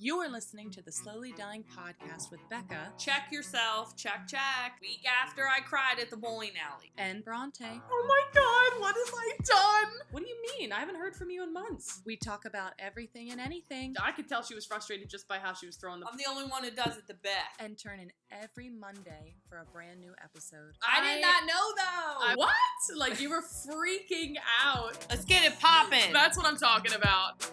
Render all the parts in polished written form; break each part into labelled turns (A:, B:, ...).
A: You are listening to the Slowly Dying Podcast with Becca
B: Check yourself, check. Week after I cried at the bowling alley.
A: and Bronte.
B: Oh my god, what have I done? What do you mean? I haven't heard from you in months.
A: We talk about everything and anything
B: I could tell she was frustrated just by how she was throwing the... I'm the only one who does it the best.
A: and turn in every Monday for a brand new episode.
B: I did not know though.
A: What? Like you were freaking out.
B: Let's get it poppin'.
A: That's what I'm talking about.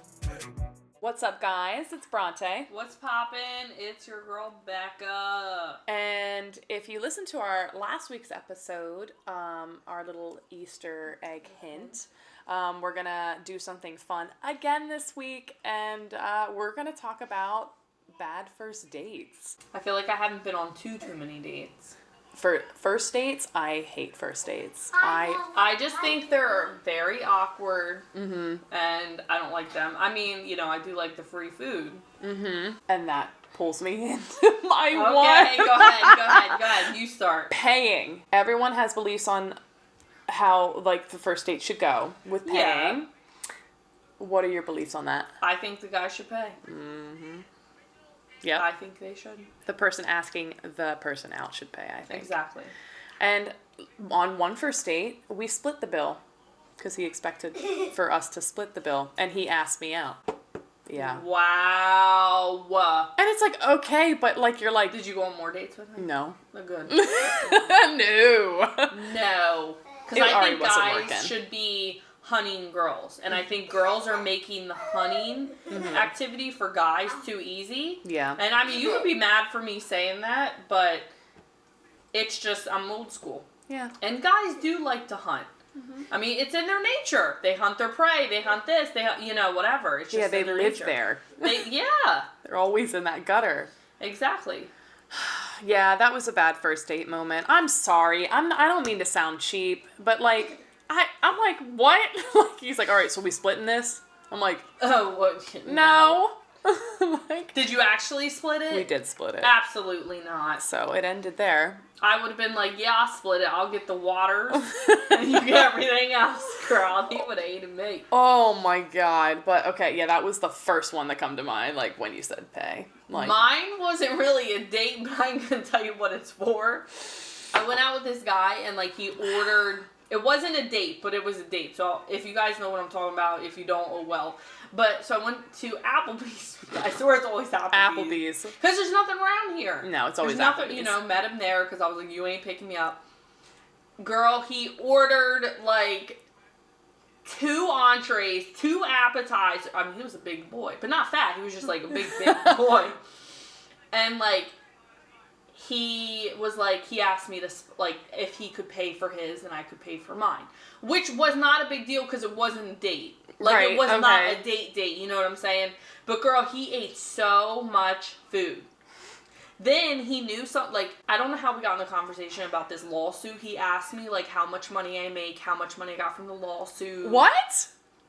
A: What's up, guys? It's Bronte.
B: What's poppin'? It's your girl Becca.
A: And if you listen to our last week's episode, our little Easter egg hint, we're going to do something fun again this week, and we're going to talk about bad first dates.
B: I feel like I haven't been on too many dates.
A: For first dates, I hate first dates.
B: I just think they're very awkward,
A: Mm-hmm.
B: and I don't like them. I mean, you know, I do like the free food.
A: Mm-hmm. And that pulls me into my
B: Okay,
A: one.
B: go ahead. You start.
A: Paying. Everyone has beliefs on how, like, the first date should go with paying.
B: Yeah.
A: What are your beliefs on that?
B: I think the guy should pay.
A: Mm-hmm. Yeah.
B: I think they should.
A: The person asking the person out should pay, I think.
B: Exactly.
A: And on one first date, we split the bill because he expected for us to split the bill, and he asked me out. Yeah.
B: Wow.
A: And it's like, okay, but like you're like,
B: Did you go on more dates with him?
A: no.
B: Oh, good.
A: No.
B: No.
A: It
B: Because I
A: already
B: think
A: wasn't
B: guys
A: working.
B: should be hunting girls. And I think girls are making the hunting activity for guys too easy.
A: Yeah.
B: And I mean, you would be mad for me saying that, but it's just, I'm old school.
A: Yeah.
B: And guys do like to hunt. I mean, it's in their nature. They hunt their prey. They hunt this. They hunt, you know, whatever. It's just
A: Yeah, they
B: in their
A: live
B: nature.
A: there.
B: Yeah,
A: They're always in that gutter.
B: exactly.
A: Yeah, that was a bad first date moment. I'm sorry. I don't mean to sound cheap, but like I'm like, what? Like he's like, all right, so we splitting this? I'm like,
B: Oh, what?
A: no. Like
B: Did you actually split it?
A: we did split it.
B: Absolutely not.
A: So it ended there.
B: I would have been like, yeah, I'll split it. I'll get the waters. And you get everything else, girl. He would have hated me.
A: Oh my god. But okay, yeah, that was the first one that come to mind, like when you said pay. Like
B: Mine wasn't really a date, but I'm going to tell you what it's for. I went out with this guy, and like he ordered... It wasn't a date, but it was a date. So if you guys know what I'm talking about, if you don't, oh well. But so I went to Applebee's. I swear it's always Applebee's.
A: Applebee's.
B: Because there's nothing around here.
A: No, it's always
B: There's nothing,
A: Applebee's.
B: you know, met him there because I was like, you ain't picking me up. Girl, he ordered like 2 entrees, 2 appetizers. I mean, he was a big boy, but not fat. He was just like a big boy. And like, he was like, he asked me to, like, if he could pay for his and I could pay for mine. Which was not a big deal because it wasn't a date. Like,
A: Right,
B: it was not
A: okay.
B: a date, you know what I'm saying? But girl, he ate so much food. Then he knew something, like, I don't know how we got in the conversation about this lawsuit. He asked me, like, how much money I make, how much money I got from the lawsuit.
A: What?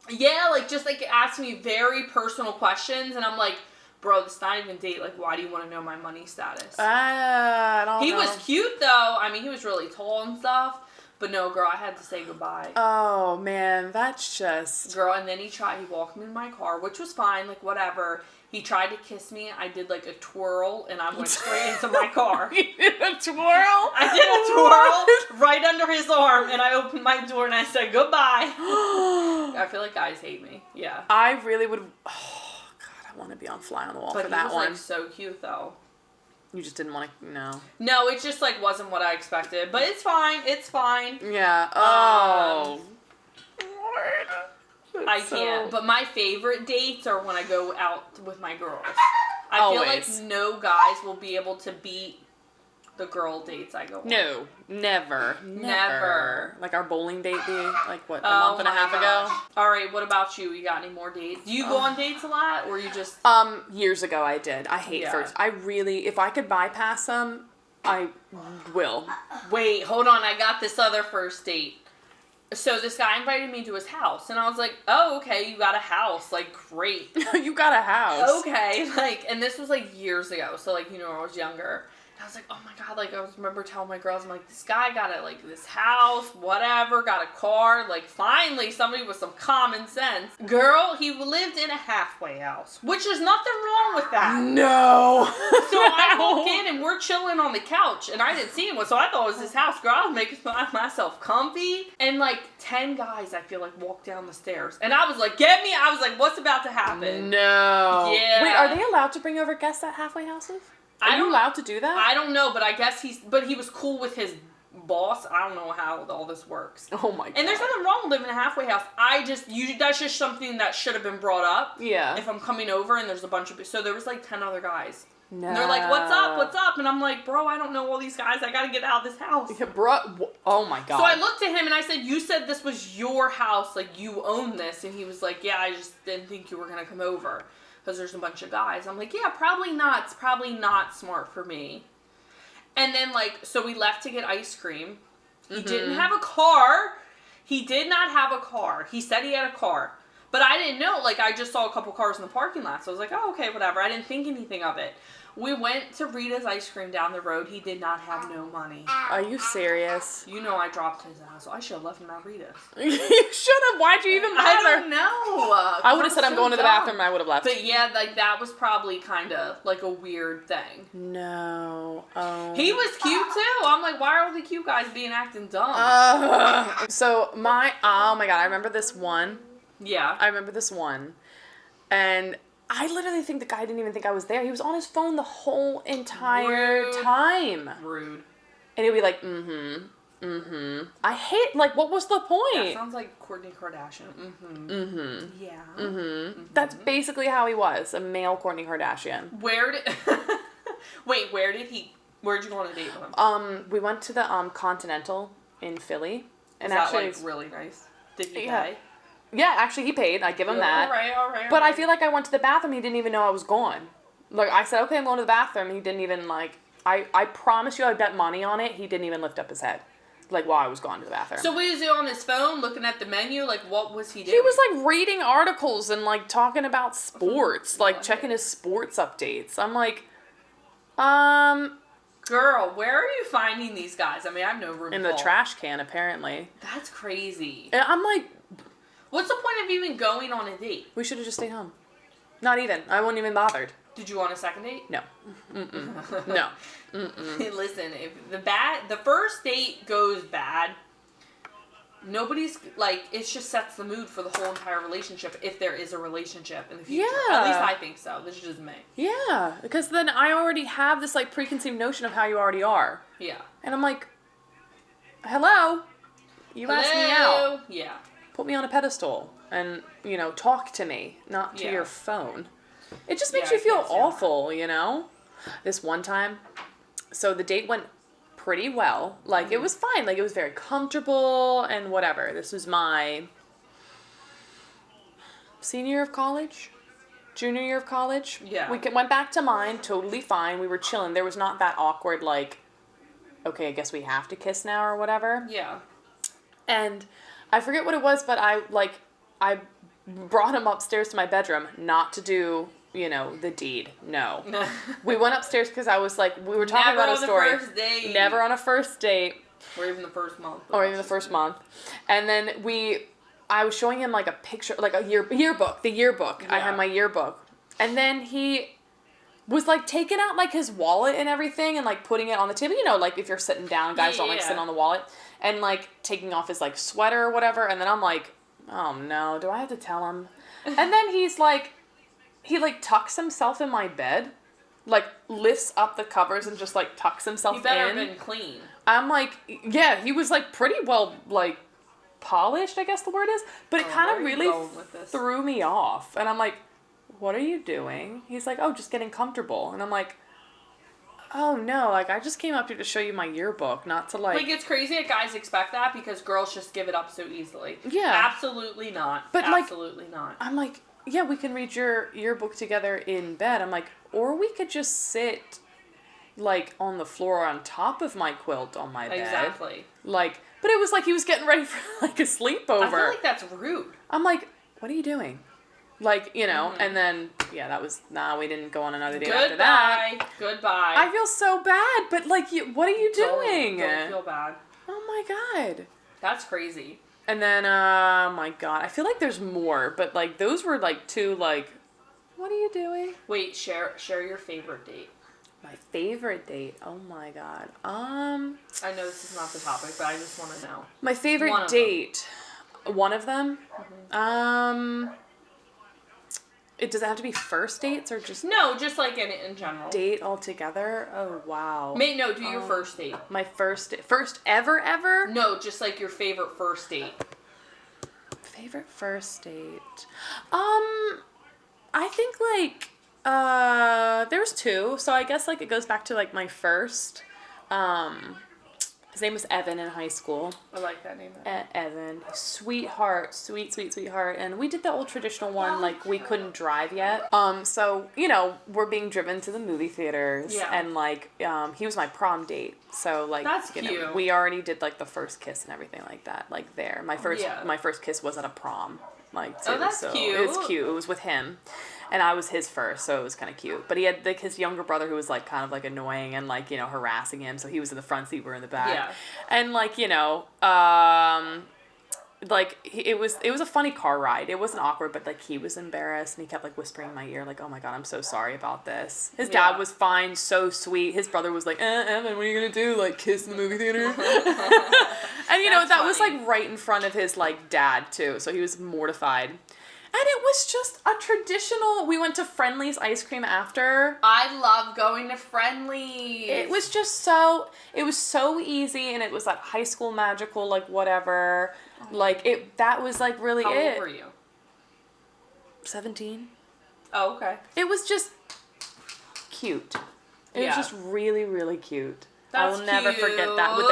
B: Yeah, like, just, like, asked me very personal questions, and I'm like, bro, this is not even a date. Like, why do you want to know my money status?
A: I don't
B: He
A: know.
B: was cute, though. I mean, he was really tall and stuff. But no, girl, I had to say goodbye.
A: Oh man, that's just
B: Girl, and then he walked me in my car, which was fine, like, whatever. He tried to kiss me. I did, like, a twirl, and I went straight into my car.
A: You did a twirl?
B: I did a twirl right under his arm, and I opened my door, and I said goodbye. I feel like guys hate me. Yeah.
A: I really would. Oh God, I want to be on Fly on the Wall
B: But
A: for
B: he
A: that
B: was,
A: one.
B: like, so cute, though.
A: You just didn't want to. No.
B: No, it just, like, wasn't what I expected. But it's fine. It's fine.
A: Yeah. Oh.
B: I can't. But my favorite dates are when I go out with my girls. I feel
A: Always.
B: like no guys will be able to beat the girl dates I go on.
A: No, never.
B: Never.
A: Like our bowling date like what, a
B: Oh
A: month and a
B: my
A: half ago?
B: gosh. All right, what about you? You got any more dates? Do you go on dates a lot, or you just...
A: Years ago I did. I hate
B: Yeah.
A: first. I really, if I could bypass them, I will.
B: Wait, hold on. I got this other first date. So this guy invited me to his house, and I was like, oh, okay, you got a house. Like, great.
A: You got a house.
B: Okay, like, and this was, like, years ago, so, like, you know, I was younger. I was like, oh my God, like, I remember telling my girls, I'm like, this guy got this house, whatever, got a car, like, finally somebody with some common sense. Girl, he lived in a halfway house, which there's nothing wrong with that.
A: No.
B: So I walk in and we're chilling on the couch, and I didn't see him, so I thought it was his house. Girl, I was making myself comfy, and like 10 guys, I feel like, walked down the stairs, and I was like, get me, I was like, what's about to happen?
A: No.
B: Yeah.
A: Wait, are they allowed to bring over guests at halfway houses? Are you allowed to do that?
B: I don't know, but I guess he was cool with his boss. I don't know how all this works.
A: Oh my God.
B: And there's nothing wrong with living in a halfway house. That's just something that should have been brought up.
A: Yeah.
B: If I'm coming over and there's a bunch of, so there was like 10 other guys.
A: No.
B: And they're like, what's up? And I'm like, bro, I don't know all these guys. I gotta get out of this house.
A: Yeah, bro. Oh my God.
B: So I looked at him and I said, you said this was your house, like you own this. And he was like, yeah, I just didn't think you were gonna come over. Because there's a bunch of guys. I'm like, yeah, probably not. It's probably not smart for me. And then, like, so we left to get ice cream. He didn't have a car. He did not have a car. He said he had a car. But I didn't know. Like, I just saw a couple cars in the parking lot. So I was like, oh, okay, whatever. I didn't think anything of it. We went to Rita's ice cream down the road. He did not have no money.
A: Are you serious?
B: You know I dropped his ass. I should have left him at Rita's.
A: You should have. Why'd you even bother?
B: I don't know.
A: I would have said I'm going to the bathroom and I would have left.
B: But yeah, like that was probably kind of like a weird thing.
A: No. Oh.
B: He was cute too. I'm like, why are all the cute guys acting dumb?
A: Oh my God, I remember this one.
B: Yeah.
A: I remember this one. And I literally think the guy didn't even think I was there. He was on his phone the whole entire time.
B: Rude.
A: And he'd be like, I hate, like, what was the point?
B: That sounds like Kourtney Kardashian. Yeah.
A: That's basically how he was, a male Kourtney Kardashian.
B: Where'd you go on a date with him?
A: We went to the Continental in Philly. And
B: Was
A: actually,
B: that, like, really nice? Did he
A: Yeah.
B: pay?
A: Yeah, actually he paid. I give him that.
B: All right.
A: But I feel like I went to the bathroom, he didn't even know I was gone. Like, I said, okay, I'm going to the bathroom. He didn't even, like, I promise you I bet money on it, he didn't even lift up his head. Like, while I was gone to the bathroom.
B: So was he on his phone looking at the menu? Like, what was he doing?
A: He was, like, reading articles and, like, talking about sports. Like, checking his sports updates. I'm like,
B: Girl, where are you finding these guys? I mean, I have no room
A: in the trash can, apparently.
B: That's crazy.
A: And I'm like,
B: What's the point of even going on a date?
A: we should have just stayed home. Not even. I wasn't even bothered.
B: Did you want a second date?
A: No. No.
B: Listen, if the first date goes bad, nobody's, like, it just sets the mood for the whole entire relationship, if there is a relationship in the future.
A: Yeah.
B: At least I think so. This is just me.
A: Yeah, because then I already have this, like, preconceived notion of how you already are.
B: Yeah.
A: And I'm like, hello? You asked me out.
B: Yeah.
A: Put me on a pedestal and, you know, talk to me, not to your phone. It just makes you feel awful, you know? This one time, so the date went pretty well. Like, it was fine. Like, it was very comfortable and whatever. This was my senior year of college? Junior year of college?
B: Yeah.
A: We went back to mine, totally fine. We were chilling. There was not that awkward, like, okay, I guess we have to kiss now or whatever.
B: Yeah.
A: And I forget what it was, but I brought him upstairs to my bedroom, not to do, you know, the deed. No. We went upstairs because I was like, we were talking about a story.
B: Never on a first date.
A: Never on a first date.
B: Or even the first month.
A: Or even the first month. And then I was showing him, like, a picture, like a yearbook, the yearbook.
B: Yeah.
A: I had my yearbook. And then he was, like, taking out, like, his wallet and everything and, like, putting it on the table. You know, like, if you're sitting down, guys don't, like, sit on the wallet. And, like, taking off his, like, sweater or whatever. And then I'm like, oh, no, do I have to tell him? And then he's, like, he, like, tucks himself in my bed. Like, lifts up the covers and just, like, tucks himself in.
B: He better have been clean.
A: I'm like, yeah, he was, like, pretty well, like, polished, I guess the word is. But it kind of really threw me off. And I'm like, what are you doing? He's like, oh, just getting comfortable. And I'm like, oh, no, like, I just came up here to show you my yearbook, not to, like...
B: Like, it's crazy that guys expect that because girls just give it up so easily.
A: Yeah.
B: Absolutely not.
A: But,
B: absolutely not.
A: I'm like, yeah, we can read your yearbook together in bed. I'm like, or we could just sit, like, on the floor on top of my quilt on my bed.
B: Exactly.
A: Like, but it was like he was getting ready for, like, a sleepover.
B: I feel like that's rude.
A: I'm like, what are you doing? Like, you know, and then, yeah, we didn't go on another date after that.
B: Goodbye.
A: I feel so bad, but, like, what are you doing?
B: Don't feel bad.
A: Oh, my God.
B: That's crazy.
A: And then, my God, I feel like there's more, but, like, those were, like, two, like, what are you doing?
B: Wait, share your favorite date.
A: My favorite date? Oh, my God.
B: I know this is not the topic, but I just want to know.
A: My favorite date. One of them? Does it have to be first dates or just...
B: No, just like in general.
A: Date altogether? Oh, wow.
B: Do your first date.
A: My first ever?
B: No, just like your favorite first date.
A: Favorite first date? I think, like, there's two, so I guess, like, it goes back to, like, my first, his name was Evan in high school.
B: I like that name.
A: Evan. Sweetheart. Sweet, sweetheart. And we did the old traditional one, like, we couldn't drive yet. So, you know, we're being driven to the movie theaters.
B: Yeah.
A: And, like, he was my prom date. So, like,
B: that's
A: you
B: cute.
A: know, we already did, like, the first kiss and everything like that, like, there. My first kiss was at a prom. Like, too.
B: Oh, that's
A: so
B: cute.
A: It was cute. It was with him. And I was his first, so it was kind of cute. But he had, like, his younger brother who was, like, kind of, like, annoying and, like, you know, harassing him. So he was in the front seat, we were in the back.
B: Yeah.
A: And, like, you know, like, it was a funny car ride. It wasn't awkward, but, like, he was embarrassed. And he kept, like, whispering in my ear, like, oh, my God, I'm so sorry about this. His dad was fine, so sweet. His brother was like, Evan, what are you going to do? Like, kiss in the movie theater? And, you know, that was, like, right in front of his, like, dad, too. So he was mortified. And it was just a traditional, we went to Friendly's ice cream after.
B: I love going to Friendly's.
A: It was so easy, and it was like high school magical, like whatever. Like, that was like really
B: How
A: it.
B: old were you?
A: 17.
B: Oh, okay.
A: It was just cute. It was just really, really cute. I will never forget that. With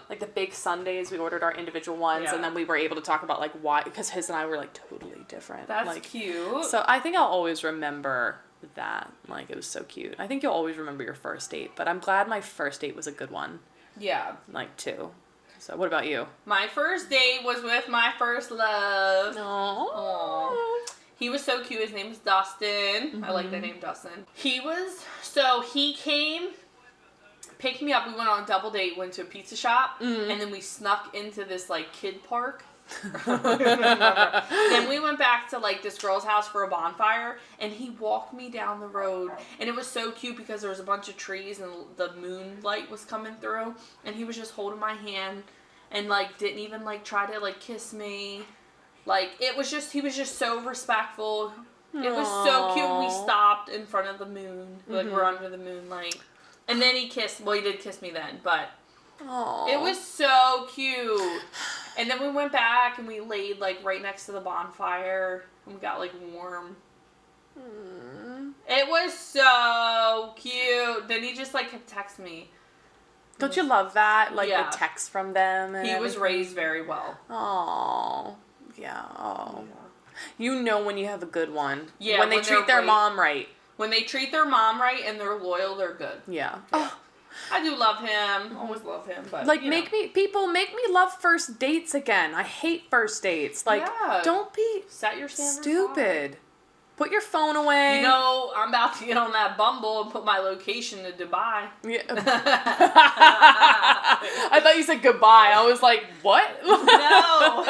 A: like the big sundaes, we ordered our individual ones, and then we were able to talk about like why, because his and I were like totally different.
B: That's
A: like,
B: cute.
A: So I think I'll always remember that. Like, it was so cute. I think you'll always remember your first date, but I'm glad my first date was a good one.
B: Yeah.
A: Like, too. So what about you?
B: My first date was with my first love.
A: Aww.
B: He was so cute. His name was Dustin. I like the name Dustin. He came, picked me up. We went on a double date, went to a pizza shop, and then we snuck into this, like, kid park. Then we went back to, like, this girl's house for a bonfire, and he walked me down the road, and it was so cute because there was a bunch of trees and the moonlight was coming through, and he was just holding my hand and, like, didn't even, like, try to, like, kiss me. Like, he was just so respectful. It was so cute. We stopped in front of the moon, like, we're under the moonlight. And then he did kiss me then, but
A: Aww.
B: it was so cute. And then we went back and we laid, like, right next to the bonfire, and we got, like, warm. It was so cute. Then he just, like, kept texting me.
A: Don't you love that? Like, the text from them and
B: he was
A: everything?
B: raised very well.
A: Aww. Yeah. Oh. You know when you have a good one.
B: Yeah.
A: When they treat their mom right.
B: When they treat their mom right and they're loyal, they're good.
A: Yeah.
B: Oh. I do love him. Always love him. But
A: like, make me love first dates again. I hate first dates. Like, don't be
B: set your standards
A: stupid.
B: high.
A: Put your phone away.
B: You know, I'm about to get on that Bumble and put my location to Dubai.
A: Yeah. I thought you said goodbye. I was like, what?
B: No.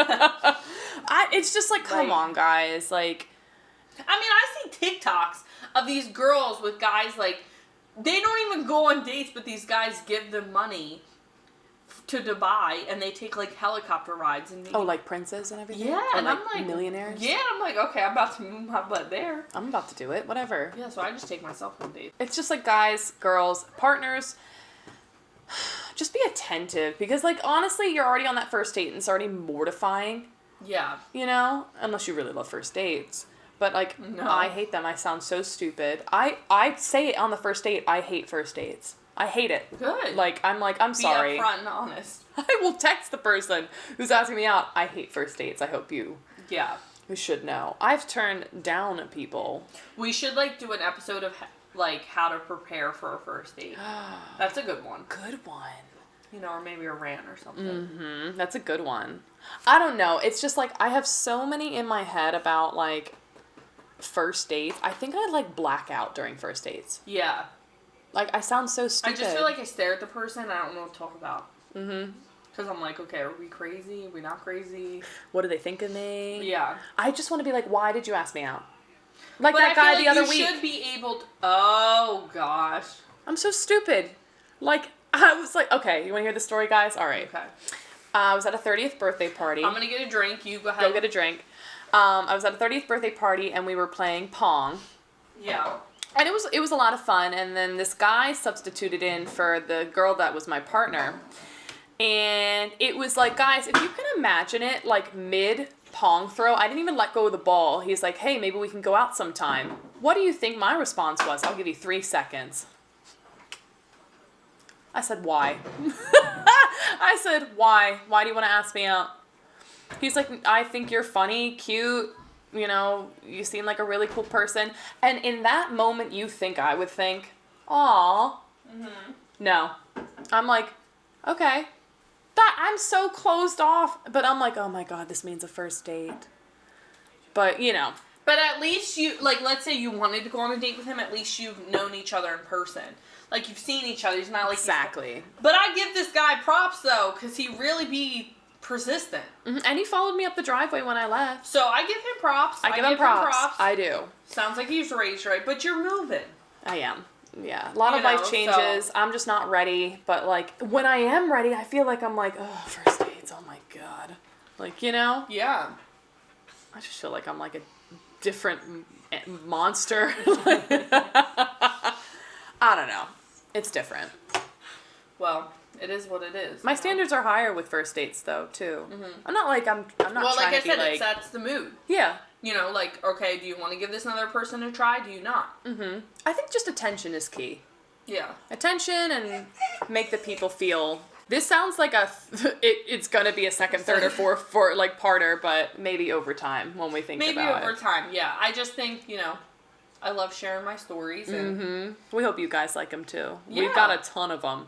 A: It's just like, come on, guys. Like,
B: I mean, I see TikToks of these girls with guys, like, they don't even go on dates, but these guys give them money to Dubai, and they take, like, helicopter rides. And
A: like princes and everything?
B: Yeah,
A: or
B: and
A: like
B: I'm like...
A: millionaires?
B: Yeah, I'm like, okay, I'm about to move my butt there.
A: I'm about to do it. Whatever.
B: Yeah, so I just take myself on dates.
A: It's just like, guys, girls, partners, just be attentive. Because, like, honestly, you're already on that first date, and it's already mortifying.
B: Yeah.
A: You know? Unless you really love first dates. But, like,
B: no.
A: I hate them. I sound so stupid. I say it on the first date, I hate first dates. I hate it.
B: Good.
A: Like, I'm sorry.
B: Be upfront and honest.
A: I will text the person who's asking me out, I hate first dates. I hope you should know. I've turned down people.
B: We should, like, do an episode of, like, how to prepare for a first date. That's a good one.
A: Good one.
B: You know, or maybe a rant or something.
A: Mm-hmm. That's a good one. I don't know. It's just, like, I have so many in my head about, like, first dates, I think I like black out during first dates.
B: Yeah.
A: Like, I sound so stupid.
B: I just feel like I stare at the person and I don't know what to talk about. Mm-hmm. Because I'm like, okay, are we crazy? Are we not crazy?
A: What do they think of me?
B: Yeah.
A: I just want to be like, why did you ask me out? Like
B: But
A: that guy the other week.
B: You should be able to... Oh, gosh.
A: I'm so stupid. Like, I was like, okay, you want to hear the story, guys? All right.
B: Okay.
A: I was at a 30th birthday party.
B: I'm going to get a drink. You go ahead.
A: Go get a drink. I was at a 30th birthday party, and we were playing Pong.
B: Yeah.
A: And it was a lot of fun, and then this guy substituted in for the girl that was my partner. And it was like, guys, if you can imagine it, like mid Pong throw, I didn't even let go of the ball. He's like, hey, maybe we can go out sometime. What do you think my response was? I'll give you 3 seconds. I said, why? I said, why? Why do you want to ask me out? He's like, I think you're funny, cute, you know, you seem like a really cool person. And in that moment, you think I would think, aw. Mm-hmm. No. I'm like, okay. I'm so closed off. But I'm like, oh my God, this means a first date. But, you know.
B: But at least you, like, let's say you wanted to go on a date with him, at least you've known each other in person. Like, you've seen each other. He's not like...
A: Exactly.
B: But I give this guy props, though, because he really be persistent.
A: Mm-hmm. And he followed me up the driveway when I left.
B: So I give him props.
A: I give him props. I do.
B: Sounds like he's raised right, but you're moving.
A: I am. Yeah. A lot of life changes. So. I'm just not ready. But, like, when I am ready, I feel like I'm like, oh, first dates. Oh, my God. Like, you know?
B: Yeah.
A: I just feel like I'm like a different monster. I don't know. It's different.
B: Well, it is what it is.
A: My standards are higher with first dates, though, too. Mm-hmm. I'm not like, I'm not
B: well,
A: trying
B: like
A: to be
B: I said, it sets the mood.
A: Yeah.
B: You know, like, okay, do you want to give this another person a try? Do you not?
A: Mm-hmm. I think just attention is key.
B: Yeah.
A: Attention and make the people feel... This sounds like it's going to be a second, third, or fourth, like, parter, but maybe over time when we think about it.
B: Maybe over time, yeah. I just think, you know, I love sharing my stories. And
A: mm-hmm. We hope you guys like them, too.
B: Yeah.
A: We've got a ton of them.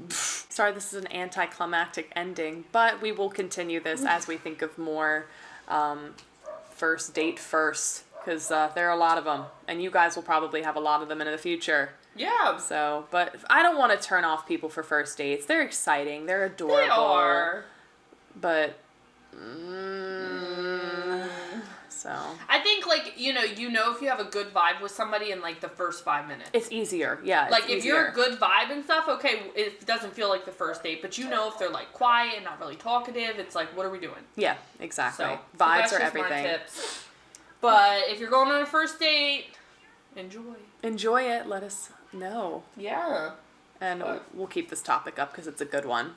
A: Sorry, this is an anticlimactic ending, but we will continue this as we think of more first date firsts, because there are a lot of them, and you guys will probably have a lot of them in the future.
B: Yeah.
A: So, but I don't want to turn off people for first dates. They're exciting. They're adorable.
B: They are.
A: But, so.
B: I think, like, you know if you have a good vibe with somebody in, like, the first 5 minutes.
A: It's easier. Yeah,
B: like, if you're a good vibe and stuff, okay, it doesn't feel like the first date, but you know if they're, like, quiet and not really talkative, it's like, what are we doing?
A: Yeah, exactly.
B: So,
A: vibes
B: that's
A: are
B: just
A: everything.
B: my tips. But if you're going on a first date, enjoy
A: it. Let us know.
B: Yeah.
A: And we'll keep this topic up because it's a good one.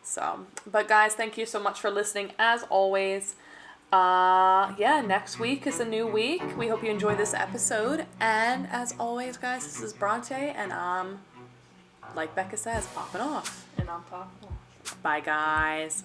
A: So, but guys, thank you so much for listening. As always, next week is a new week. We hope you enjoy this episode. And as always, guys, this is Bronte, and I'm, like Becca says, popping off.
B: And I'm popping off.
A: Bye, guys.